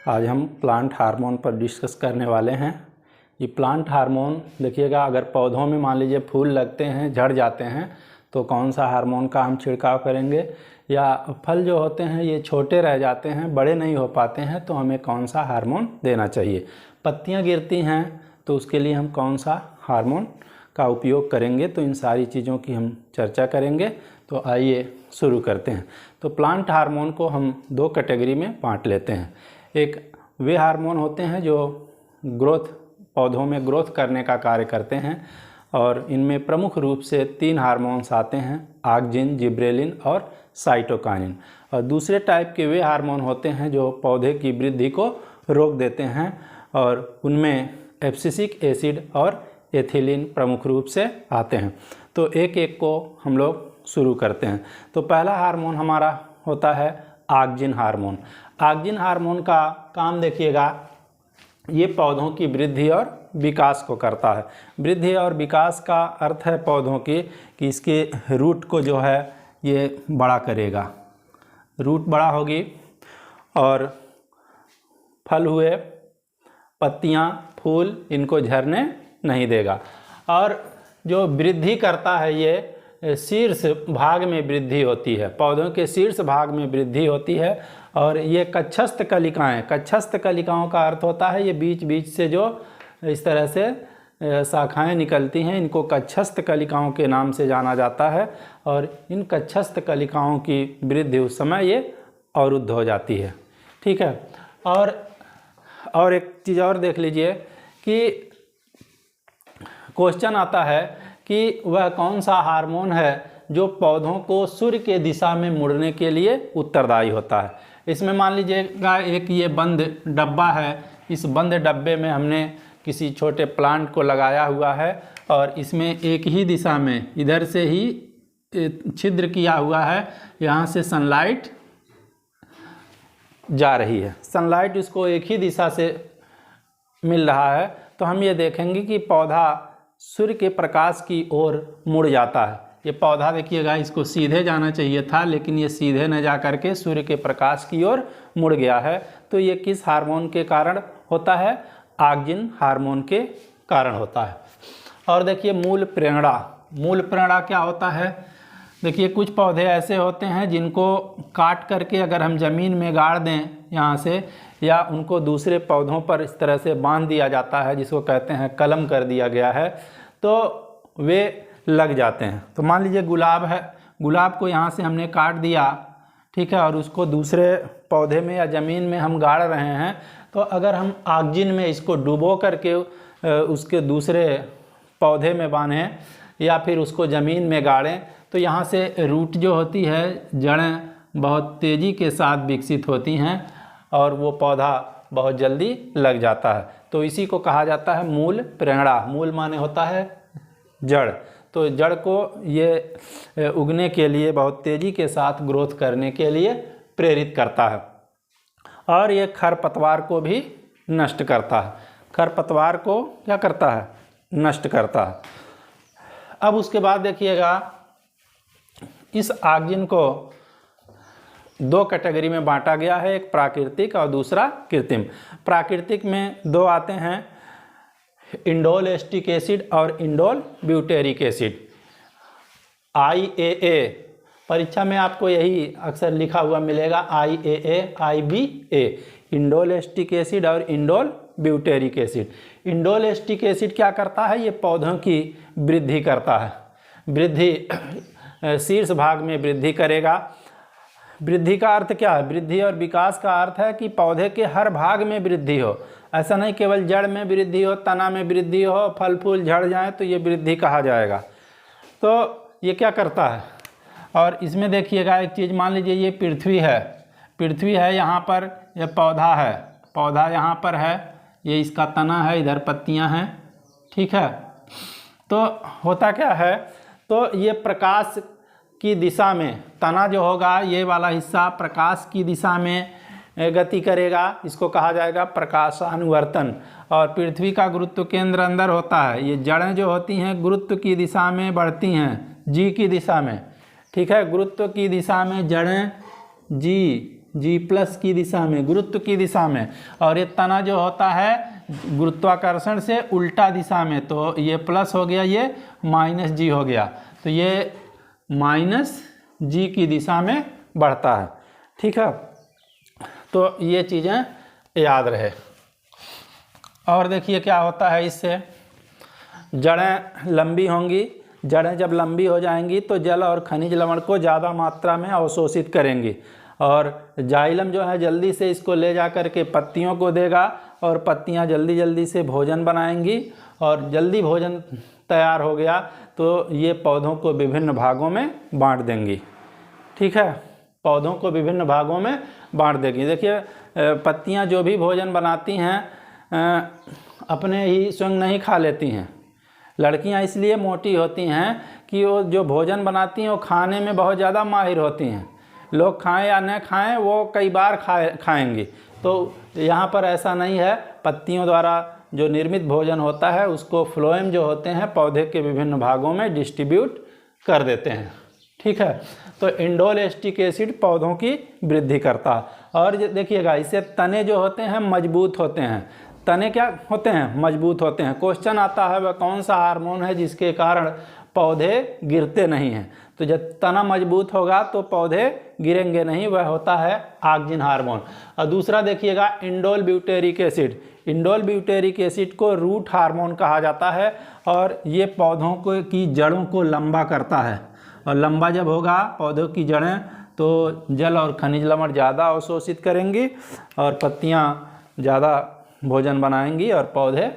आज हम plant hormone पर डिस्कस करने वाले हैं। ये प्लांट हार्मोन देखिएगा, अगर पौधों में मान लीजिए फूल लगते हैं, झड़ जाते हैं, तो कौन सा हार्मोन का हम छिड़काव करेंगे, या फल जो होते हैं ये छोटे रह जाते हैं, बड़े नहीं हो पाते हैं, तो हमें कौन सा हार्मोन देना चाहिए। पत्तियां गिरती हैं तो उसके लिए हम कौन सा हार्मोन का उपयोग करेंगे, तो इन सारी चीज़ों की हम चर्चा करेंगे। तो आइए शुरू करते हैं। तो प्लांट हार्मोन को हम दो कैटेगरी में बांट लेते हैं। एक वे हार्मोन होते हैं जो पौधों में ग्रोथ करने का कार्य करते हैं, और इनमें प्रमुख रूप से 3 हार्मोन्स आते हैं, ऑक्जिन, जिब्रेलिन और साइटोकाइनिन। और दूसरे टाइप के वे हार्मोन होते हैं जो पौधे की वृद्धि को रोक देते हैं, और उनमें एब्सिसिक एसिड और एथिलीन प्रमुख रूप से आते हैं। तो एक एक को हम लोग शुरू करते हैं। तो पहला हार्मोन हमारा होता है ऑक्जिन हार्मोन। ऑक्जिन हार्मोन का काम देखिएगा, ये पौधों की वृद्धि और विकास को करता है। वृद्धि और विकास का अर्थ है पौधों की कि इसके रूट को जो है ये बड़ा करेगा, रूट बड़ा होगी और फल हुए, पत्तियां, फूल इनको झरने नहीं देगा। और जो वृद्धि करता है ये शीर्ष भाग में वृद्धि होती है, पौधों के शीर्ष भाग में वृद्धि होती है। और ये कक्षस्थ कलिकाएं, कक्षस्थ कलिकाओं का अर्थ होता है ये बीच बीच से जो इस तरह से शाखाएं निकलती हैं, इनको कक्षस्थ कलिकाओं के नाम से जाना जाता है। और इन कक्षस्थ कलिकाओं की वृद्धि उस समय ये अवरुद्ध हो जाती है। ठीक है। और एक चीज़ और देख लीजिए कि क्वेश्चन आता है कि वह कौन सा हार्मोन है जो पौधों को सूर्य के दिशा में मुड़ने के लिए उत्तरदायी होता है। इसमें मान लीजिएगा एक ये बंद डब्बा है, इस बंद डब्बे में हमने किसी छोटे प्लांट को लगाया हुआ है, और इसमें एक ही दिशा में इधर से ही छिद्र किया हुआ है, यहाँ से सनलाइट जा रही है, सनलाइट इसको एक ही दिशा से मिल रहा है। तो हम ये देखेंगे कि पौधा सूर्य के प्रकाश की ओर मुड़ जाता है। ये पौधा देखिएगा, इसको सीधे जाना चाहिए था, लेकिन ये सीधे न जा करके सूर्य के प्रकाश की ओर मुड़ गया है। तो ये किस हार्मोन के कारण होता है? ऑक्जिन हार्मोन के कारण होता है। और देखिए मूल प्रेरणा, मूल प्रेरणा क्या होता है? देखिए कुछ पौधे ऐसे होते हैं जिनको काट करके अगर हम ज़मीन में गाड़ दें यहाँ से, या उनको दूसरे पौधों पर इस तरह से बांध दिया जाता है, जिसको कहते हैं कलम कर दिया गया है, तो वे लग जाते हैं। तो मान लीजिए गुलाब है, गुलाब को यहाँ से हमने काट दिया, ठीक है, और उसको दूसरे पौधे में या ज़मीन में हम गाड़ रहे हैं, तो अगर हम ऑक्जिन में इसको डुबो करके उसके दूसरे पौधे में बांधें या फिर उसको ज़मीन में गाड़ें, तो यहाँ से रूट जो होती है, जड़ें बहुत तेज़ी के साथ विकसित होती हैं और वो पौधा बहुत जल्दी लग जाता है। तो इसी को कहा जाता है मूल प्रेरणा। मूल माने होता है जड़, तो जड़ को ये उगने के लिए, बहुत तेज़ी के साथ ग्रोथ करने के लिए प्रेरित करता है। और ये खरपतवार को भी नष्ट करता है, खरपतवार को क्या करता है? नष्ट करता है। अब उसके बाद देखिएगा, इस ऑक्जिन को 2 कैटेगरी में बांटा गया है, एक प्राकृतिक और दूसरा कृत्रिम। प्राकृतिक में 2 आते हैं, इंडोल एस्टिक एसिड और इंडोल ब्यूटेरिक एसिड, IAA। परीक्षा में आपको यही अक्सर लिखा हुआ मिलेगा, IAA, IBA, indole acetic acid और indole butyric acid. Indole acetic acid क्या करता है? ये पौधों की वृद्धि करता है, वृद्धि शीर्ष भाग में वृद्धि करेगा। वृद्धि का अर्थ क्या है? वृद्धि और विकास का अर्थ है कि पौधे के हर भाग में वृद्धि हो, ऐसा नहीं केवल जड़ में वृद्धि हो, तना में वृद्धि हो, फल फूल झड़ जाए तो ये वृद्धि कहा जाएगा। तो ये क्या करता है? और इसमें देखिएगा एक चीज़, मान लीजिए ये पृथ्वी है, पृथ्वी है, यहाँ पर यह पौधा है, पौधा यहाँ पर है, ये इसका तना है, इधर पत्तियाँ हैं, ठीक है। तो होता क्या है? तो ये प्रकाश की दिशा में, तना जो होगा ये वाला हिस्सा प्रकाश की दिशा में गति करेगा, इसको कहा जाएगा प्रकाशानुवर्तन। और पृथ्वी का गुरुत्व केंद्र अंदर होता है, ये जड़ें जो होती हैं गुरुत्व की दिशा में बढ़ती हैं, जी की दिशा में, ठीक है, गुरुत्व की दिशा में जड़ें जी जी प्लस की दिशा में, गुरुत्व की दिशा में, और ये तना जो होता है गुरुत्वाकर्षण से उल्टा दिशा में, तो ये प्लस हो गया, ये माइनस जी हो गया, तो ये माइनस जी की दिशा में बढ़ता है। ठीक है, तो ये चीज़ें याद रहे। और देखिए क्या होता है, इससे जड़ें लंबी होंगी, जड़ें जब लंबी हो जाएंगी तो जल और खनिज लवण को ज़्यादा मात्रा में अवशोषित करेंगी, और जाइलम जो है जल्दी से इसको ले जा कर के पत्तियों को देगा, और पत्तियां जल्दी जल्दी से भोजन बनाएंगी, और जल्दी भोजन तैयार हो गया तो ये पौधों को विभिन्न भागों में बांट देंगी। ठीक है, पौधों को विभिन्न भागों में बांट देगी। देखिए पत्तियां जो भी भोजन बनाती हैं अपने ही स्वयं नहीं खा लेती हैं। लड़कियां इसलिए मोटी होती हैं कि वो जो भोजन बनाती हैं वो खाने में बहुत ज़्यादा माहिर होती हैं। लोग खाएं या न खाएं वो कई बार खाएंगी। तो यहाँ पर ऐसा नहीं है, पत्तियों द्वारा जो निर्मित भोजन होता है उसको फ्लोएम जो होते हैं पौधे के विभिन्न भागों में डिस्ट्रीब्यूट कर देते हैं। ठीक है, तो इंडोल एसिटिक एसिड पौधों की वृद्धि करता है। और देखिएगा इससे तने जो होते हैं मजबूत होते हैं। तने क्या होते हैं? मजबूत होते हैं। क्वेश्चन आता है वह कौन सा हार्मोन है जिसके कारण पौधे गिरते नहीं हैं? तो जब तना मजबूत होगा तो पौधे गिरेंगे नहीं, वह होता है ऑक्जिन हार्मोन। और दूसरा देखिएगा indole butyric acid. Indole butyric acid को रूट हार्मोन कहा जाता है, और ये पौधों को की जड़ों को लंबा करता है, और लंबा जब होगा पौधों की जड़ें तो जल और खनिज लवण ज़्यादा अवशोषित करेंगी, और पत्तियाँ ज़्यादा भोजन बनाएंगी, और पौधे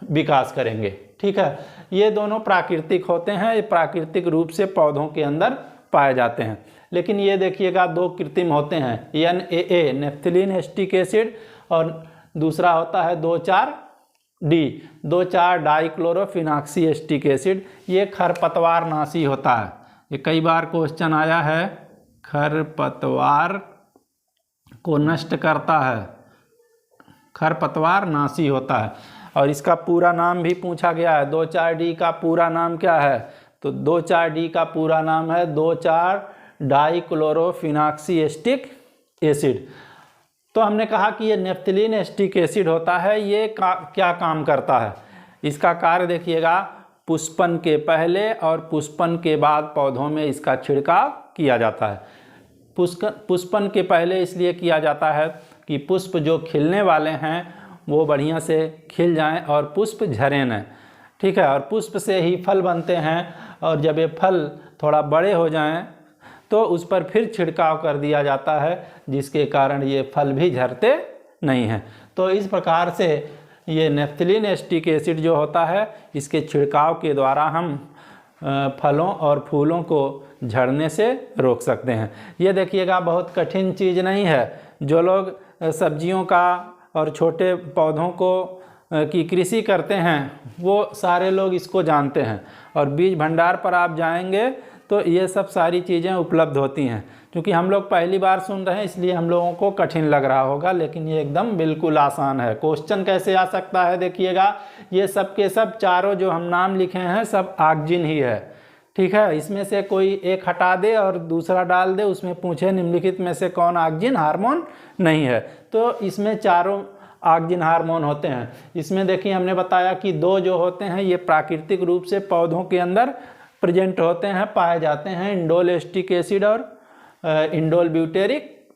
विकास करेंगे। ठीक है, ये दोनों प्राकृतिक होते हैं, ये प्राकृतिक रूप से पौधों के अंदर पाए जाते हैं। लेकिन ये देखिएगा दो कृत्रिम होते हैं, NAA नेफ्थलीन एसिटिक एसिड, और दूसरा होता है 2,4-D 2,4-डाइक्लोरोफिनॉक्सी एसिटिक एसिड। ये खरपतवार नाशी होता है। ये कई बार क्वेश्चन आया है, खरपतवार को नष्ट करता है, खरपतवार नाशी होता है। और इसका पूरा नाम भी पूछा गया है, 2,4-D का पूरा नाम क्या है? तो 2,4-D का पूरा नाम है 2,4-डाइक्लोरोफिनॉक्सी एसिटिक एसिड। तो हमने कहा कि ये नेफ्थलीन एसिटिक एसिड होता है, ये क्या काम करता है? इसका कार्य देखिएगा, पुष्पन के पहले और पुष्पन के बाद पौधों में इसका छिड़काव किया जाता है। पुष्पन के पहले इसलिए किया जाता है कि पुष्प जो खिलने वाले हैं वो बढ़िया से खिल जाएं और पुष्प झरें न। ठीक है, और पुष्प से ही फल बनते हैं, और जब ये फल थोड़ा बड़े हो जाएं तो उस पर फिर छिड़काव कर दिया जाता है, जिसके कारण ये फल भी झरते नहीं हैं। तो इस प्रकार से ये नेफ्थलीन एसिटिक एसिड जो होता है, इसके छिड़काव के द्वारा हम फलों और फूलों को झड़ने से रोक सकते हैं। ये देखिएगा बहुत कठिन चीज़ नहीं है। जो लोग सब्जियों का और छोटे पौधों को की कृषि करते हैं वो सारे लोग इसको जानते हैं, और बीज भंडार पर आप जाएंगे तो ये सब सारी चीज़ें उपलब्ध होती हैं। क्योंकि हम लोग पहली बार सुन रहे हैं इसलिए हम लोगों को कठिन लग रहा होगा, लेकिन ये एकदम बिल्कुल आसान है। क्वेश्चन कैसे आ सकता है देखिएगा, ये सब के सब चारों जो हम नाम लिखे हैं सब ऑक्जिन ही है। ठीक है, इसमें से कोई एक हटा दे और दूसरा डाल दे, उसमें पूछे निम्नलिखित में से कौन ऑक्जिन हार्मोन नहीं है, तो इसमें चारों ऑक्जिन हार्मोन होते हैं। इसमें देखिए हमने बताया कि दो जो होते हैं ये प्राकृतिक रूप से पौधों के अंदर प्रेजेंट होते हैं, पाए जाते हैं, इंडोल एसिटिक एसिड और इंडोल ब्यूटेरिक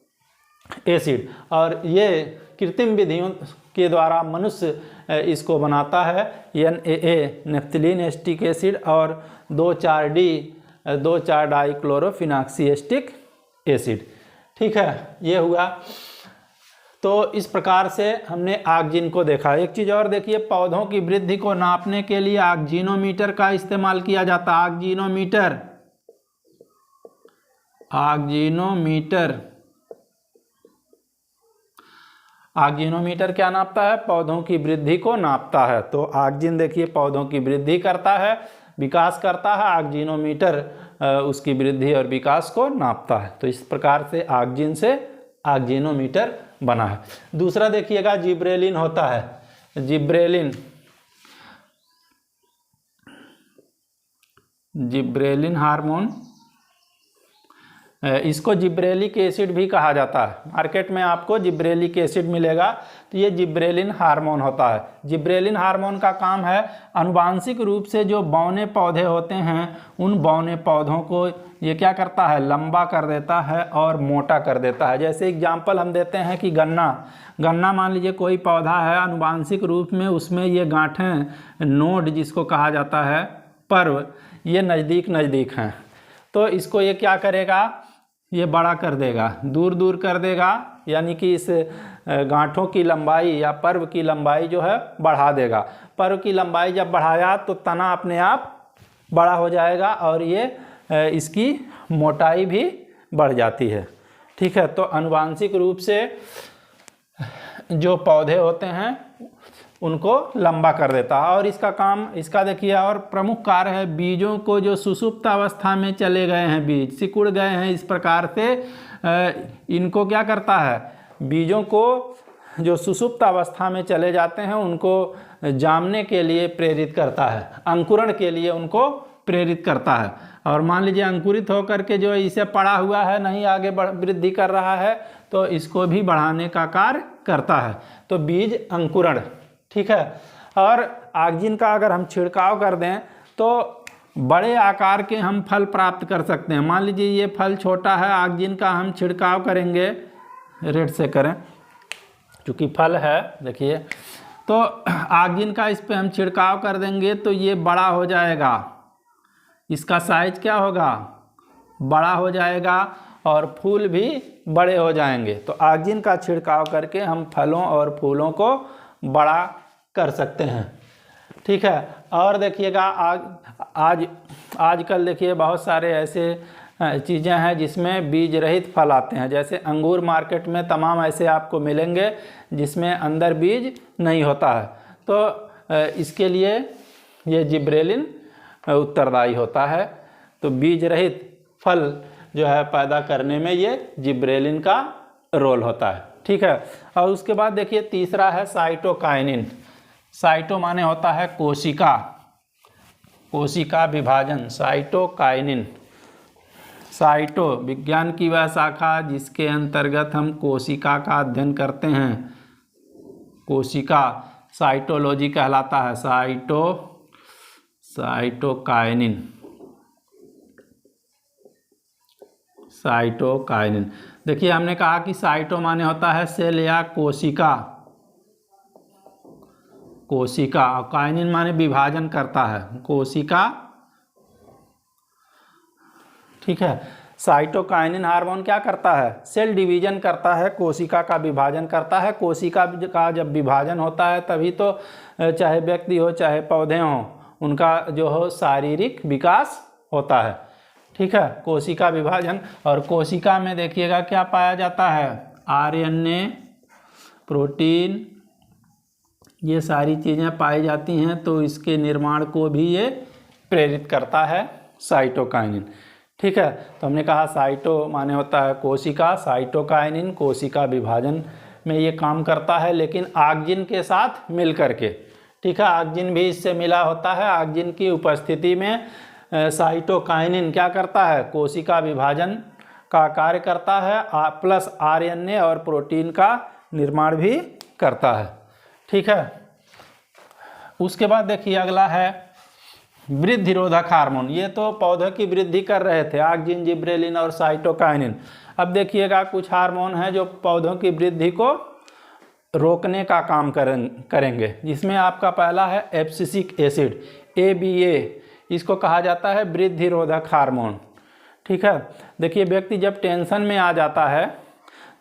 एसिड। और ये कृत्रिम विधियों के द्वारा मनुष्य इसको बनाता है, NAA नेफ्थलीन एसिटिक एसिड और 2,4-D 2,4-डाइक्लोरोफिनॉक्सी एसिटिक एसिड। ठीक है, ये हुआ। तो इस प्रकार से हमने ऑक्जिन को देखा। एक चीज़ और देखिए, पौधों की वृद्धि को नापने के लिए ऑक्जिनोमीटर का इस्तेमाल किया जाता है। ऑक्जिनोमीटर ऑक्जिनोमीटर क्या नापता है? पौधों की वृद्धि को नापता है। तो ऑक्जिन देखिए पौधों की वृद्धि करता है, विकास करता है, ऑक्जिनोमीटर उसकी वृद्धि और विकास को नापता है। तो इस प्रकार से ऑक्जिन से ऑक्जिनोमीटर बना है। दूसरा देखिएगा जिब्रेलिन होता है। जिब्रेलिन हार्मोन इसको जिब्रेलिक एसिड भी कहा जाता है। मार्केट में आपको जिब्रेलिक एसिड मिलेगा, तो ये जिब्रेलिन हार्मोन होता है। जिब्रेलिन हार्मोन का काम है आनुवांशिक रूप से जो बौने पौधे होते हैं उन बौने पौधों को ये क्या करता है, लंबा कर देता है और मोटा कर देता है। जैसे एग्जाम्पल हम देते हैं कि गन्ना मान लीजिए कोई पौधा है, आनुवांशिक रूप में उसमें ये गांठें नोड जिसको कहा जाता है पर्व, ये नज़दीक हैं, तो इसको ये क्या करेगा, ये बड़ा कर देगा, दूर कर देगा, यानी कि इस गांठों की लंबाई या पर्व की लंबाई जो है बढ़ा देगा। पर्व की लंबाई जब बढ़ाया तो तना अपने आप बड़ा हो जाएगा और ये इसकी मोटाई भी बढ़ जाती है। ठीक है, तो आनुवांशिक रूप से जो पौधे होते हैं उनको लंबा कर देता है। और इसका काम, इसका देखिए और प्रमुख कार्य है, बीजों को जो सुषुप्त अवस्था में चले गए हैं, बीज सिकुड़ गए हैं, इस प्रकार से इनको क्या करता है, बीजों को जो सुषुप्त अवस्था में चले जाते हैं उनको जामने के लिए प्रेरित करता है, अंकुरण के लिए उनको प्रेरित करता है। और मान लीजिए अंकुरित होकर के जो इसे पड़ा हुआ है, नहीं आगे वृद्धि कर रहा है, तो इसको भी बढ़ाने का कार्य करता है। तो बीज अंकुरण, ठीक है। और ऑक्जिन का अगर हम छिड़काव कर दें तो बड़े आकार के हम फल प्राप्त कर सकते हैं। मान लीजिए ये फल छोटा है, ऑक्जिन का हम छिड़काव करेंगे, रेड से करें क्योंकि फल है, देखिए, तो ऑक्जिन का इस पे हम छिड़काव कर देंगे तो ये बड़ा हो जाएगा, इसका साइज क्या होगा, बड़ा हो जाएगा और फूल भी बड़े हो जाएंगे। तो ऑक्जिन का छिड़काव करके हम फलों और फूलों को बड़ा कर सकते हैं। ठीक है। और देखिएगा आजकल देखिए बहुत सारे ऐसे चीज़ें हैं जिसमें बीज रहित फल आते हैं। जैसे अंगूर मार्केट में तमाम ऐसे आपको मिलेंगे जिसमें अंदर बीज नहीं होता है, तो इसके लिए ये जिब्रेलिन उत्तरदायी होता है। तो बीज रहित फल जो है पैदा करने में ये जिब्रेलिन का रोल होता है। ठीक है। और उसके बाद देखिए तीसरा है साइटोकाइनिन। साइटो माने होता है कोशिका, कोशिका विभाजन, साइटोकाइनिन। साइटो विज्ञान की वह शाखा जिसके अंतर्गत हम कोशिका का अध्ययन करते हैं, कोशिका साइटोलॉजी कहलाता है। Cytokinin, cytokinin. देखिए हमने कहा कि साइटो माने होता है सेल या कोशिका, कोशिका, और काइनिन माने विभाजन करता है, कोशिका। ठीक है। साइटोकाइनिन हार्मोन क्या करता है, सेल डिवीजन करता है, कोशिका का विभाजन करता है। कोशिका का जब विभाजन होता है तभी तो चाहे व्यक्ति हो चाहे पौधे हों, उनका जो हो शारीरिक विकास होता है। ठीक है, कोशिका विभाजन। और कोशिका में देखिएगा क्या पाया जाता है, आरएनए, प्रोटीन, ये सारी चीज़ें पाई जाती हैं, तो इसके निर्माण को भी ये प्रेरित करता है साइटोकाइनिन। ठीक है। तो हमने कहा साइटो माने होता है कोशिका, साइटोकाइनिन कोशिका विभाजन में ये काम करता है, लेकिन ऑक्जिन के साथ मिल करके। ठीक है, ऑक्जिन भी इससे मिला होता है। ऑक्जिन की उपस्थिति में साइटोकाइनिन क्या करता है, कोशिका विभाजन का कार्य करता है, प्लस आरएनए और प्रोटीन का निर्माण भी करता है। ठीक है। उसके बाद देखिए अगला है वृद्धिरोधक हार्मोन। ये तो पौधों की वृद्धि कर रहे थे, ऑक्जिन, जिब्रेलिन और साइटोकाइनिन। अब देखिएगा कुछ हार्मोन हैं जो पौधों की वृद्धि को रोकने का काम करेंगे, जिसमें आपका पहला है एब्सिसिक एसिड, ABA, इसको कहा जाता है वृद्धिरोधक हार्मोन। ठीक है। देखिए व्यक्ति जब टेंशन में आ जाता है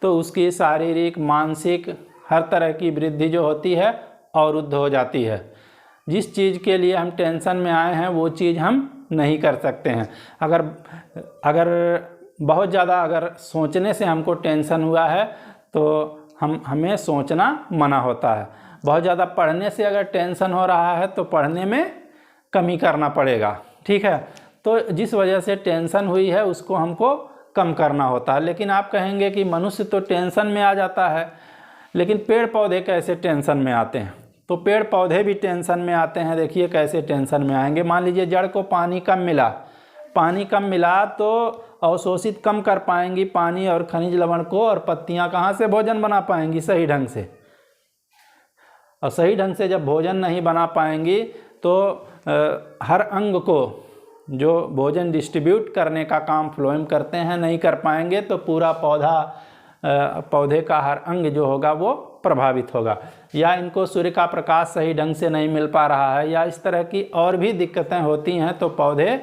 तो उसकी शारीरिक, मानसिक हर तरह की वृद्धि जो होती है अवरुद्ध हो जाती है। जिस चीज़ के लिए हम टेंशन में आए हैं वो चीज़ हम नहीं कर सकते हैं। अगर बहुत ज़्यादा अगर सोचने से हमको टेंशन हुआ है तो हमें सोचना मना होता है। बहुत ज़्यादा पढ़ने से अगर टेंशन हो रहा है तो पढ़ने में कमी करना पड़ेगा। ठीक है। तो जिस वजह से टेंशन हुई है उसको हमको कम करना होता है। लेकिन आप कहेंगे कि मनुष्य तो टेंशन में आ जाता है, लेकिन पेड़ पौधे कैसे टेंशन में आते हैं? तो पेड़ पौधे भी टेंशन में आते हैं। देखिए कैसे टेंशन में आएंगे। मान लीजिए जड़ को पानी कम मिला पानी कम मिला तो अवशोषित कम कर पाएंगी पानी और खनिज लवण को, और पत्तियां कहाँ से भोजन बना पाएंगी सही ढंग से। और सही ढंग से जब भोजन नहीं बना पाएंगी तो हर अंग को जो भोजन डिस्ट्रीब्यूट करने का काम फ्लोएम करते हैं नहीं कर पाएंगे तो पूरा पौधे का हर अंग जो होगा वो प्रभावित होगा। या इनको सूर्य का प्रकाश सही ढंग से नहीं मिल पा रहा है, या इस तरह की और भी दिक्कतें होती हैं तो पौधे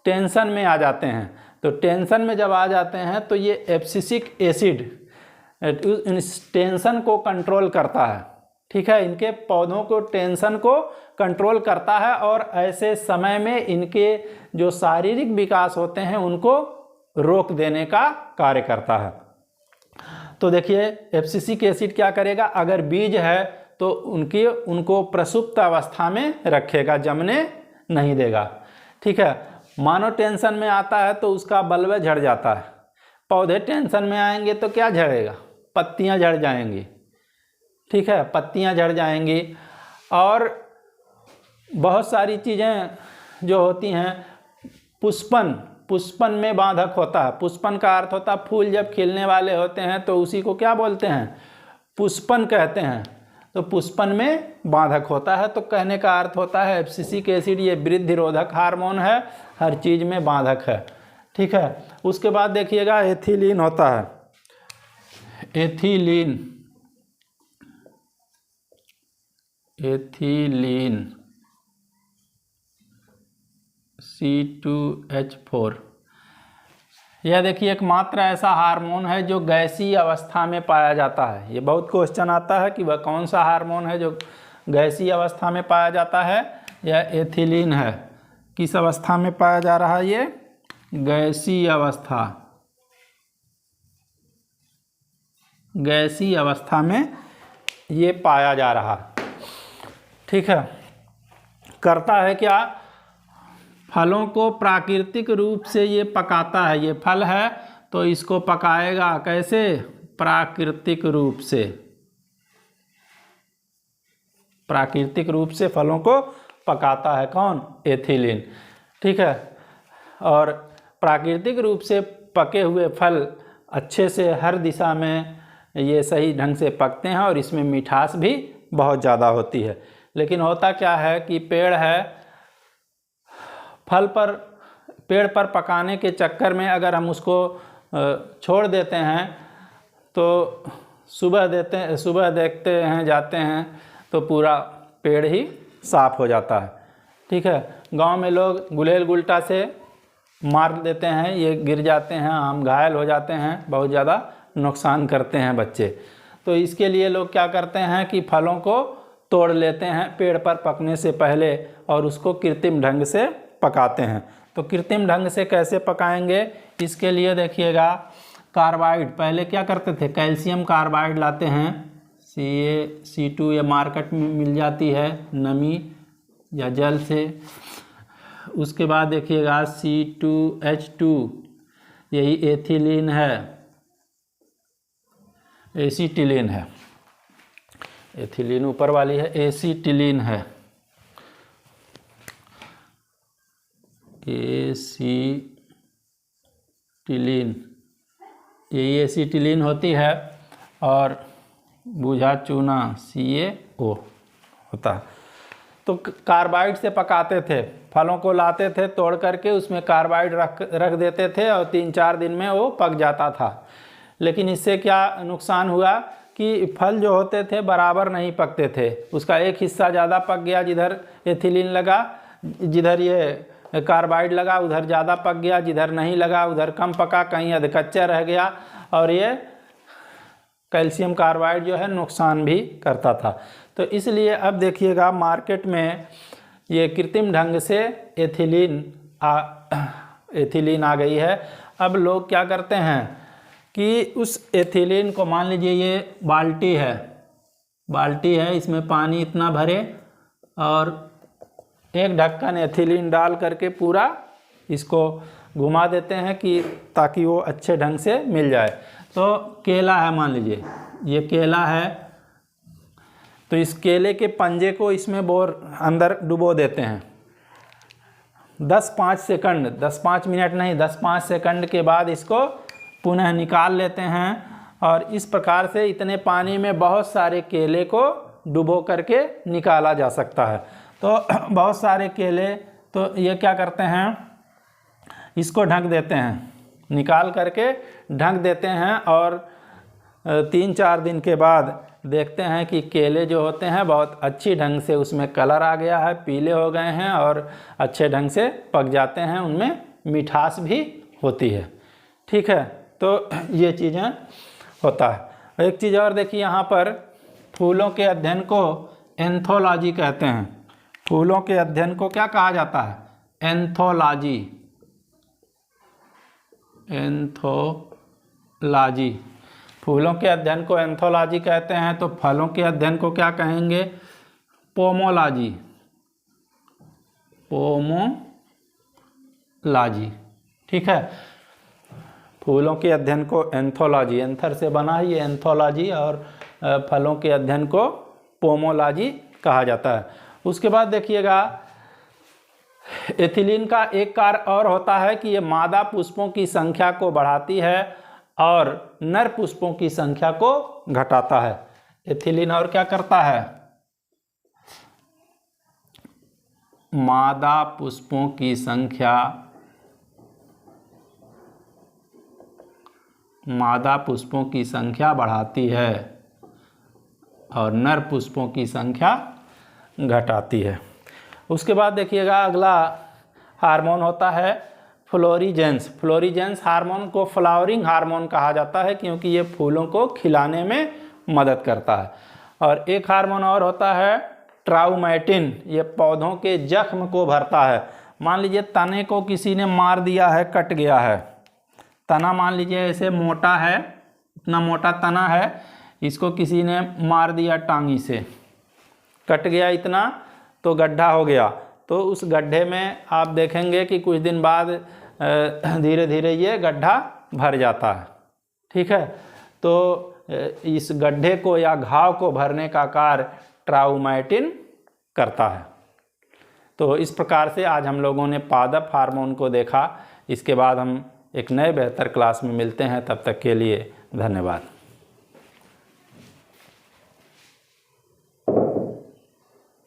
टेंशन में आ जाते हैं। तो टेंशन में जब आ जाते हैं तो ये एब्सिसिक एसिड इस टेंशन को कंट्रोल करता है, ठीक है, इनके पौधों को टेंशन को कंट्रोल करता है, और ऐसे समय में इनके जो शारीरिक विकास होते हैं उनको रोक देने का कार्य करता है। तो देखिए एब्सिसिक एसिड क्या करेगा, अगर बीज है तो उनको प्रसुप्त अवस्था में रखेगा, जमने नहीं देगा, ठीक है। मानो टेंशन में आता है तो उसका बल्ब झड़ जाता है। पौधे टेंशन में आएंगे तो क्या झड़ेगा, पत्तियां झड़ जाएंगी, ठीक है, पत्तियां झड़ जाएंगी। और बहुत सारी चीज़ें जो होती हैं, पुष्पन में बाधक होता है। पुष्पन का अर्थ होता है फूल जब खिलने वाले होते हैं तो उसी को क्या बोलते हैं, पुष्पन कहते हैं। तो पुष्पन में बाधक होता है, तो कहने का अर्थ होता है एब्सिसिक एसिड ये वृद्धि रोधक हार्मोन है, हर चीज़ में बाधक है, ठीक है। उसके बाद देखिएगा एथिलीन होता है, एथिलीन C2H4। यह देखिए एकमात्र ऐसा हार्मोन है जो गैसीय अवस्था में पाया जाता है। ये बहुत क्वेश्चन आता है कि वह कौन सा हार्मोन है जो गैसीय अवस्था में पाया जाता है। यह एथिलीन है। किस अवस्था में पाया जा रहा है ये, गैसीय अवस्था, गैसीय अवस्था में ये पाया जा रहा, ठीक है। करता है क्या, फलों को प्राकृतिक रूप से ये पकाता है। ये फल है तो इसको पकाएगा कैसे, प्राकृतिक रूप से, प्राकृतिक रूप से फलों को पकाता है कौन, एथिलीन, ठीक है। और प्राकृतिक रूप से पके हुए फल अच्छे से हर दिशा में ये सही ढंग से पकते हैं और इसमें मिठास भी बहुत ज़्यादा होती है। लेकिन होता क्या है कि पेड़ है, पेड़ पर पकाने के चक्कर में अगर हम उसको छोड़ देते हैं तो सुबह देखते हैं जाते हैं तो पूरा पेड़ ही साफ हो जाता है, ठीक है। गांव में लोग गुलेल गुलटा से मार देते हैं, ये गिर जाते हैं, आम घायल हो जाते हैं, बहुत ज़्यादा नुकसान करते हैं बच्चे। तो इसके लिए लोग क्या करते हैं कि फलों को तोड़ लेते हैं पेड़ पर पकने से पहले और उसको कृत्रिम ढंग से पकाते हैं। तो कृत्रिम ढंग से कैसे पकाएंगे, इसके लिए देखिएगा कार्बाइड, पहले क्या करते थे, कैल्शियम कार्बाइड लाते हैं, CaC2 ये मार्केट में मिल जाती है नमी या जल से। उसके बाद देखिएगा C2H2 यही एथिलीन है, एसीटिलीन है, एथिलीन ऊपर वाली है, एसीटिलीन है, एसीटिलीन, यही एसीटिलीन होती है। और बुझा चूना CaO होता है। तो कार्बाइड से पकाते थे, फलों को लाते थे तोड़ करके, उसमें कार्बाइड रख देते थे और 3-4 दिन में वो पक जाता था। लेकिन इससे क्या नुकसान हुआ कि फल जो होते थे बराबर नहीं पकते थे, उसका एक हिस्सा ज़्यादा पक गया जिधर एथिलीन लगा, जिधर ये कार्बाइड लगा उधर ज़्यादा पक गया, जिधर नहीं लगा उधर कम पका, कहीं अधकच्चा रह गया, और ये कैल्शियम कार्बाइड जो है नुकसान भी करता था। तो इसलिए अब देखिएगा मार्केट में ये कृत्रिम ढंग से एथिलीन आ गई है। अब लोग क्या करते हैं कि उस एथिलीन को, मान लीजिए ये बाल्टी है, इसमें पानी इतना भरे और एक ढक्कन एथिलीन डाल करके पूरा इसको घुमा देते हैं कि ताकि वो अच्छे ढंग से मिल जाए। तो केला है, मान लीजिए ये केला है, तो इस केले के पंजे को इसमें अंदर डुबो देते हैं, 10-5 सेकंड, 10-5 मिनट नहीं, 10-5 सेकंड के बाद इसको पुनः निकाल लेते हैं और इस प्रकार से इतने पानी में बहुत सारे केले को डुबो करके निकाला जा सकता है। तो बहुत सारे केले, तो ये क्या करते हैं, इसको ढक देते हैं, निकाल करके ढक देते हैं और 3-4 दिन के बाद देखते हैं कि केले जो होते हैं बहुत अच्छी ढंग से उसमें कलर आ गया है, पीले हो गए हैं और अच्छे ढंग से पक जाते हैं, उनमें मिठास भी होती है। ठीक है, तो ये चीज़ें होता है। एक चीज़ और देखिए, यहाँ पर फूलों के अध्ययन को एंथोलॉजी कहते हैं। फूलों के अध्ययन को क्या कहा जाता है? एंथोलॉजी। एंथोलॉजी, फूलों के अध्ययन को एंथोलॉजी कहते हैं। तो फलों के अध्ययन को क्या कहेंगे? पोमोलॉजी। पोमोलॉजी, ठीक है। फूलों के अध्ययन को एंथोलॉजी, एंथर से बना है ये एंथोलॉजी, और फलों के अध्ययन को पोमोलॉजी कहा जाता है। उसके बाद देखिएगा, एथिलीन का एक कार्य और होता है कि ये मादा पुष्पों की संख्या को बढ़ाती है और नर पुष्पों की संख्या को घटाता है। एथिलीन और क्या करता है? मादा पुष्पों की संख्या, मादा पुष्पों की संख्या बढ़ाती है और नर पुष्पों की संख्या घटाती है। उसके बाद देखिएगा, अगला हार्मोन होता है फ्लोरीजेंस। फ्लोरीजेंस हार्मोन को फ्लावरिंग हार्मोन कहा जाता है क्योंकि ये फूलों को खिलाने में मदद करता है। और एक हार्मोन और होता है ट्राउमैटिन, ये पौधों के जख्म को भरता है। मान लीजिए तने को किसी ने मार दिया है, कट गया है, तना मान लीजिए ऐसे मोटा है, इतना मोटा तना है, इसको किसी ने मार दिया टांगी से, कट गया इतना, तो गड्ढा हो गया। तो उस गड्ढे में आप देखेंगे कि कुछ दिन बाद धीरे धीरे ये गड्ढा भर जाता है। ठीक है, तो इस गड्ढे को या घाव को भरने का कार्य ट्राउमैटिन करता है। तो इस प्रकार से आज हम लोगों ने पादप हार्मोन को देखा। इसके बाद हम एक नए बेहतर क्लास में मिलते हैं, तब तक के लिए धन्यवाद।